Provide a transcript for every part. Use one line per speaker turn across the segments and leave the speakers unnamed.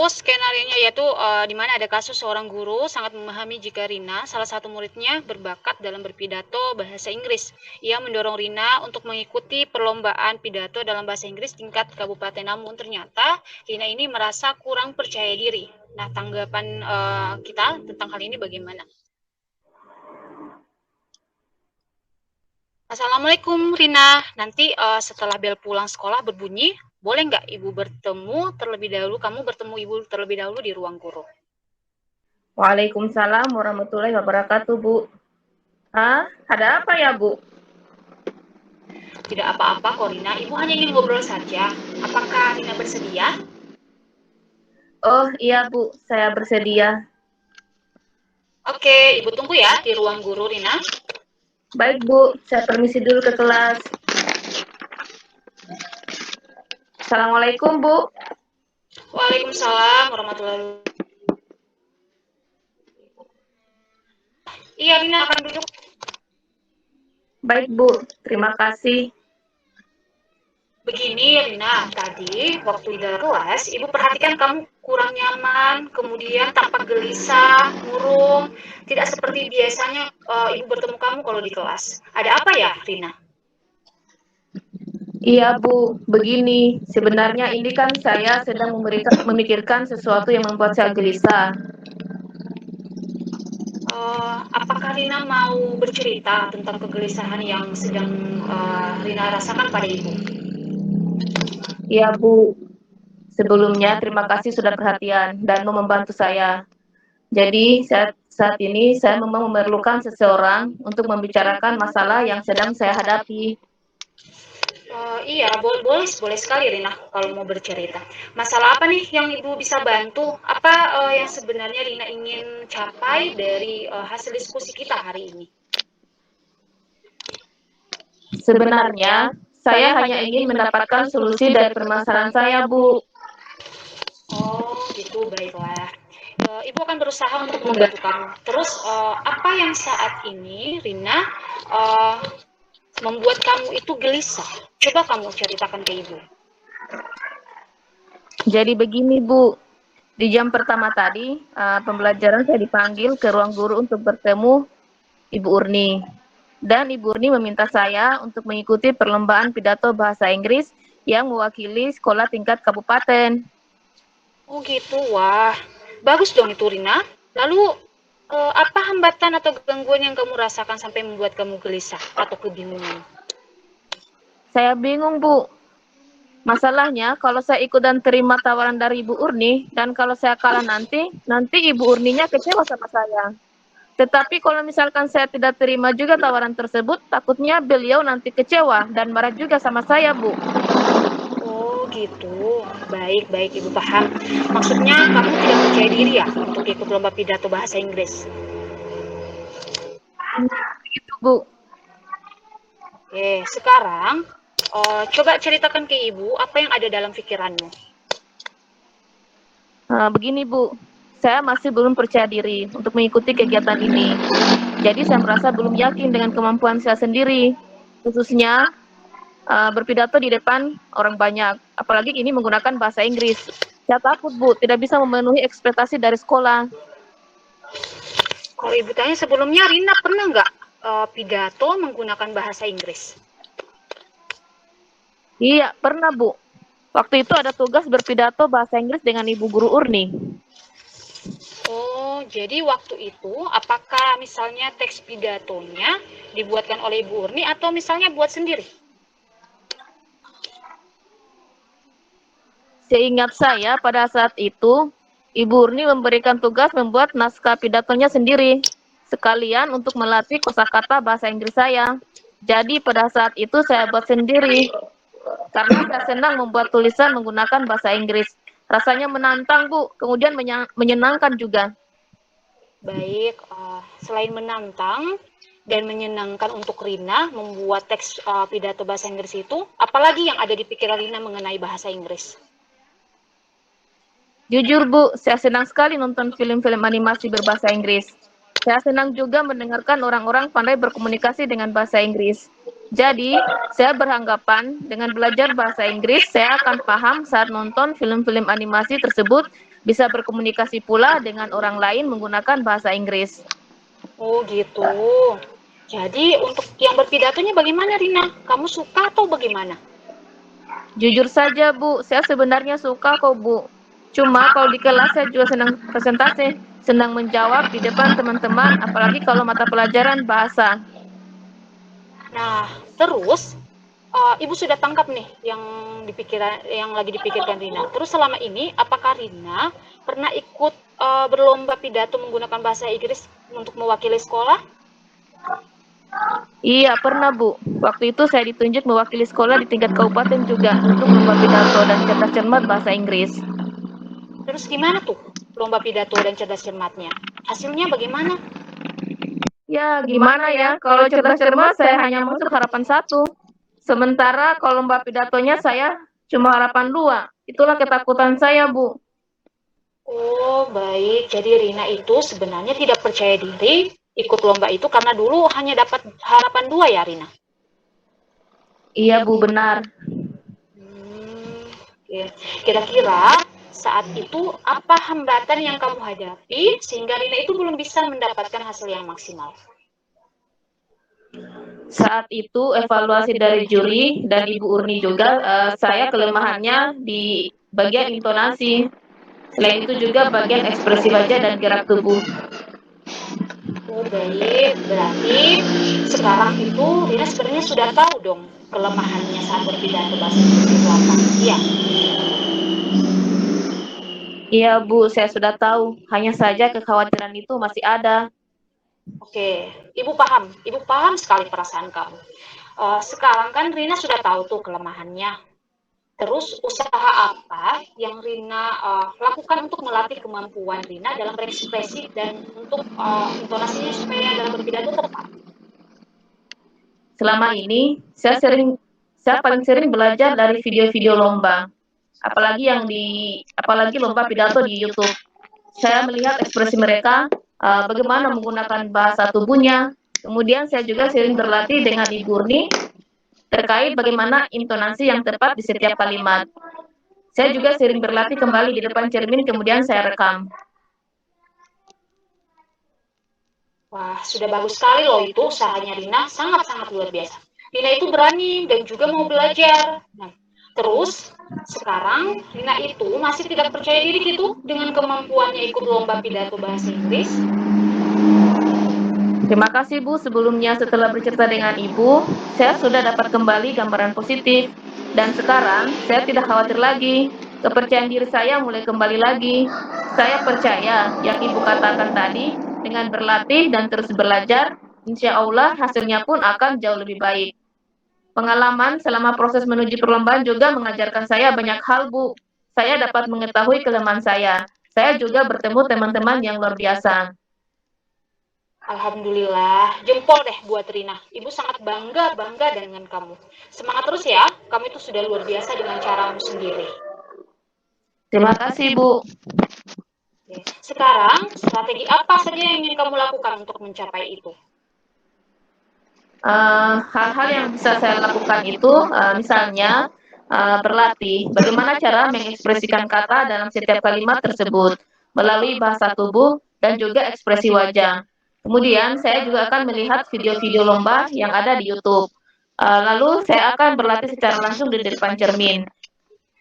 Skenario-nya yaitu di mana ada kasus seorang guru sangat memahami jika Rina, salah satu muridnya, berbakat dalam berpidato bahasa Inggris. Ia mendorong Rina untuk mengikuti perlombaan pidato dalam bahasa Inggris tingkat kabupaten. Namun ternyata Rina ini merasa kurang percaya diri. Nah, tanggapan kita tentang hal ini bagaimana? Assalamualaikum Rina. Nanti setelah bel pulang sekolah berbunyi, boleh nggak ibu bertemu terlebih dahulu? Kamu bertemu ibu terlebih dahulu di ruang guru.
Waalaikumsalam warahmatullahi wabarakatuh, Bu. Hah? Ada apa ya, Bu?
Tidak apa-apa kok Rina, ibu hanya ingin ngobrol saja. Apakah Rina bersedia?
Oh, iya, Bu. Saya bersedia.
Oke, ibu tunggu ya di ruang guru Rina.
Baik, Bu. Saya permisi dulu ke kelas. Assalamualaikum, Bu.
Waalaikumsalam warahmatullahi wabarakatuh. Iya Rina akan duduk.
Baik, Bu. Terima kasih.
Begini Rina, tadi waktu di dalam kelas, ibu perhatikan kamu kurang nyaman, kemudian tampak gelisah, murung, tidak seperti biasanya ibu bertemu kamu kalau di kelas. Ada apa ya Rina?
Iya, Bu. Begini, sebenarnya ini kan saya sedang memikirkan sesuatu yang membuat saya gelisah.
Apakah Rina mau bercerita tentang kegelisahan yang sedang Rina rasakan pada ibu?
Iya, Bu. Sebelumnya, terima kasih sudah perhatian dan mau membantu saya. Jadi, saat ini saya memang memerlukan seseorang untuk membicarakan masalah yang sedang saya hadapi.
Iya, boleh sekali Rina kalau mau bercerita. Masalah apa nih yang ibu bisa bantu? Apa yang sebenarnya Rina ingin capai dari hasil diskusi kita hari ini?
Sebenarnya, saya hanya ingin mendapatkan solusi dari permasalahan saya, Bu.
Oh, gitu, baiklah. Ibu akan berusaha untuk membantu kamu. Terus, apa yang saat ini, Rina, uh, membuat kamu itu gelisah? Coba kamu ceritakan ke ibu.
Jadi begini, Bu. Di jam pertama tadi, pembelajaran saya dipanggil ke ruang guru untuk bertemu Ibu Urni. Dan Ibu Urni meminta saya untuk mengikuti perlombaan pidato bahasa Inggris yang mewakili sekolah tingkat kabupaten.
Oh gitu, wah. Bagus dong itu, Rina. Lalu, apa hambatan atau gangguan yang kamu rasakan sampai membuat kamu gelisah atau kebingungan?
Saya bingung, Bu. Masalahnya, kalau saya ikut dan terima tawaran dari Ibu Urni, dan kalau saya kalah nanti Ibu Urninya kecewa sama saya. Tetapi kalau misalkan saya tidak terima juga tawaran tersebut, takutnya beliau nanti kecewa dan marah juga sama saya, Bu.
Oh gitu, baik baik ibu paham. Maksudnya kamu tidak percaya diri ya untuk ikut lomba pidato bahasa Inggris?
Gitu, Bu.
Oke, sekarang coba ceritakan ke ibu apa yang ada dalam pikiranmu.
Begini, Bu. Saya masih belum percaya diri untuk mengikuti kegiatan ini. Jadi saya merasa belum yakin dengan kemampuan saya sendiri, khususnya berpidato di depan orang banyak. Apalagi ini menggunakan bahasa Inggris. Saya takut, Bu, tidak bisa memenuhi ekspektasi dari sekolah.
Kalau ibu tanya sebelumnya, Rina pernah nggak pidato menggunakan bahasa Inggris?
Iya, pernah, Bu. Waktu itu ada tugas berpidato bahasa Inggris dengan Ibu Guru Urni.
Oh, jadi waktu itu apakah misalnya teks pidatonya dibuatkan oleh Ibu Urni atau misalnya buat sendiri?
Seingat saya, pada saat itu, Ibu Urni memberikan tugas membuat naskah pidatonya sendiri, sekalian untuk melatih kosakata bahasa Inggris saya. Jadi pada saat itu saya buat sendiri, karena saya senang membuat tulisan menggunakan bahasa Inggris. Rasanya menantang, Bu, kemudian menyenangkan juga.
Baik, selain menantang dan menyenangkan untuk Rina membuat teks pidato bahasa Inggris itu, apalagi yang ada di pikiran Rina mengenai bahasa Inggris?
Jujur, Bu, saya senang sekali nonton film-film animasi berbahasa Inggris. Saya senang juga mendengarkan orang-orang pandai berkomunikasi dengan bahasa Inggris. Jadi, saya beranggapan dengan belajar bahasa Inggris, saya akan paham saat nonton film-film animasi tersebut bisa berkomunikasi pula dengan orang lain menggunakan bahasa Inggris.
Oh gitu. Jadi untuk yang berpidatonya bagaimana Rina? Kamu suka atau bagaimana?
Jujur saja Bu, saya sebenarnya suka kok Bu. Cuma kalau di kelas saya juga senang presentasi, senang menjawab di depan teman-teman, apalagi kalau mata pelajaran bahasa.
Nah, terus Ibu sudah tangkap nih yang lagi dipikirkan Rina. Terus selama ini apakah Rina pernah ikut berlomba pidato menggunakan bahasa Inggris untuk mewakili sekolah?
Iya, pernah Bu. Waktu itu saya ditunjuk mewakili sekolah di tingkat kabupaten juga untuk lomba pidato dan cerdas cermat bahasa Inggris.
Terus gimana tuh lomba pidato dan cerdas cermatnya? Hasilnya bagaimana?
Ya, gimana ya? Kalau cerdas cermat saya hanya masuk harapan 1. Sementara kalau lomba pidatonya saya cuma harapan 2. Itulah ketakutan saya, Bu.
Oh, baik. Jadi Rina itu sebenarnya tidak percaya diri ikut lomba itu karena dulu hanya dapat harapan 2 ya, Rina?
Iya, Bu, benar.
Oke. Kira-kira saat itu apa hambatan yang kamu hadapi sehingga Rina itu belum bisa mendapatkan hasil yang maksimal?
Saat itu evaluasi dari juri dan Ibu Urni juga, saya kelemahannya di bagian intonasi. Selain itu juga bagian ekspresi wajah dan gerak tubuh.
Oh, baik. Berarti sekarang itu Rina sebenarnya sudah tahu dong kelemahannya saat berpidato bahasa Inggris itu apa? Iya.
Iya, Bu, saya sudah tahu. Hanya saja kekhawatiran itu masih ada.
Oke, Ibu paham. Ibu paham sekali perasaan kamu. Sekarang kan Rina sudah tahu tuh kelemahannya. Terus usaha apa yang Rina lakukan untuk melatih kemampuan Rina dalam berekspresi dan untuk intonasinya supaya dalam berpidato tepat?
Selama ini, saya paling sering belajar dari video-video lomba. Apalagi lomba pidato di YouTube. Saya melihat ekspresi mereka, bagaimana menggunakan bahasa tubuhnya. Kemudian saya juga sering berlatih dengan Ibu Urni terkait bagaimana intonasi yang tepat di setiap kalimat. Saya juga sering berlatih kembali di depan cermin, kemudian saya rekam.
Wah, sudah bagus sekali loh itu usahanya Rina, sangat-sangat luar biasa. Rina itu berani dan juga mau belajar. Nah, terus sekarang Rina itu masih tidak percaya diri gitu dengan kemampuannya ikut lomba pidato bahasa Inggris.
Terima kasih Bu, sebelumnya setelah bercerita dengan Ibu, saya sudah dapat kembali gambaran positif. Dan sekarang, saya tidak khawatir lagi. Kepercayaan diri saya mulai kembali lagi. Saya percaya yang Ibu katakan tadi, dengan berlatih dan terus belajar, insya Allah hasilnya pun akan jauh lebih baik. Pengalaman selama proses menuju perlombaan juga mengajarkan saya banyak hal, Bu. Saya dapat mengetahui kelemahan saya. Saya juga bertemu teman-teman yang luar biasa.
Alhamdulillah, jempol deh buat Rina. Ibu sangat bangga dengan kamu. Semangat terus ya, kamu itu sudah luar biasa dengan caramu sendiri.
Terima kasih, Bu.
Sekarang, strategi apa saja yang ingin kamu lakukan untuk mencapai itu?
Hal-hal yang bisa saya lakukan itu, misalnya berlatih bagaimana cara mengekspresikan kata dalam setiap kalimat tersebut melalui bahasa tubuh dan juga ekspresi wajah. Kemudian saya juga akan melihat video-video lomba yang ada di YouTube. Lalu saya akan berlatih secara langsung di depan cermin.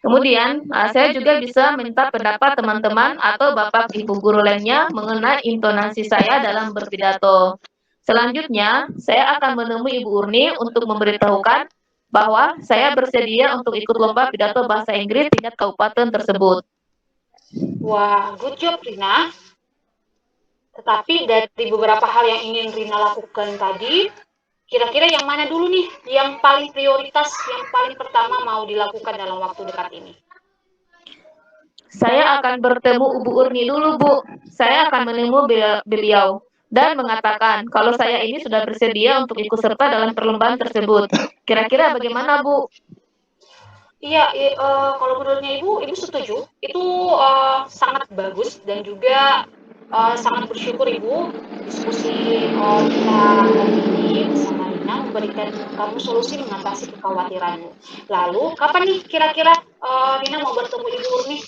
Kemudian saya juga bisa minta pendapat teman-teman atau bapak ibu guru lainnya mengenai intonasi saya dalam berpidato. Selanjutnya, saya akan menemui Ibu Urni untuk memberitahukan bahwa saya bersedia untuk ikut lomba pidato bahasa Inggris tingkat kabupaten tersebut.
Wah, good job Rina. Tetapi dari beberapa hal yang ingin Rina lakukan tadi, kira-kira yang mana dulu nih yang paling prioritas, yang paling pertama mau dilakukan dalam waktu dekat ini?
Saya akan bertemu Ibu Urni dulu, Bu. Saya akan menemui beliau dan mengatakan kalau saya ini sudah bersedia untuk ikut serta dalam perlombaan tersebut. Kira-kira bagaimana, Bu?
Iya, kalau menurutnya Ibu setuju. Itu sangat bagus dan juga sangat bersyukur Ibu diskusi kita hari ini bersama Rina memberikan kamu solusi mengatasi kekhawatiranmu. Lalu, kapan nih kira-kira Rina mau bertemu Ibu Urni?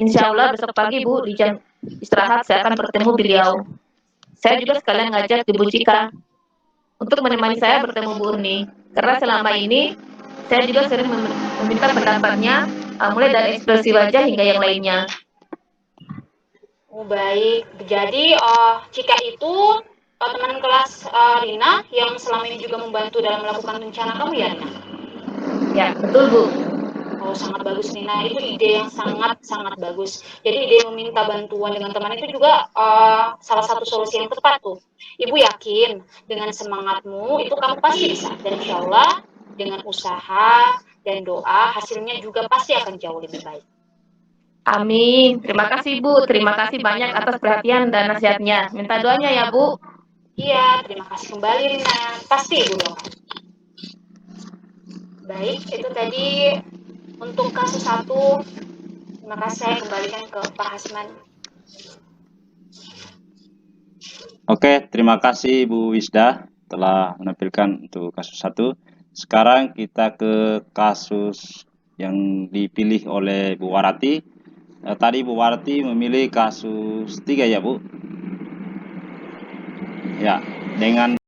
Insya Allah besok pagi Bu di jam istirahat saya akan bertemu beliau. Saya juga sekalian ngajak Ibu Cika untuk menemani saya bertemu Bu Urni. Karena selama ini saya juga sering meminta pendapatnya, mulai dari ekspresi wajah hingga yang lainnya.
Oh, baik. Jadi, Cika itu teman kelas Rina yang selama ini juga membantu dalam melakukan rencana kamu ya, Rina?
Ya, betul Bu.
Oh, sangat bagus, Rina. Itu ide yang sangat-sangat bagus. Jadi ide meminta bantuan dengan teman itu juga salah satu solusi yang tepat tuh. Ibu yakin dengan semangatmu itu kamu pasti bisa. Dan insya Allah dengan usaha dan doa hasilnya juga pasti akan jauh lebih baik.
Amin. Terima kasih Bu. Terima kasih banyak atas perhatian dan nasihatnya. Minta doanya ya Bu.
Iya, terima kasih kembali, Rina. Pasti Ibu doakan. Baik, itu tadi untuk kasus 1. Terima kasih, saya kembalikan ke Pak Hasman.
Oke, terima kasih Bu Wisda telah menampilkan untuk kasus 1. Sekarang kita ke kasus yang dipilih oleh Bu Warati. Tadi Bu Warati memilih kasus 3 ya Bu? Ya, dengan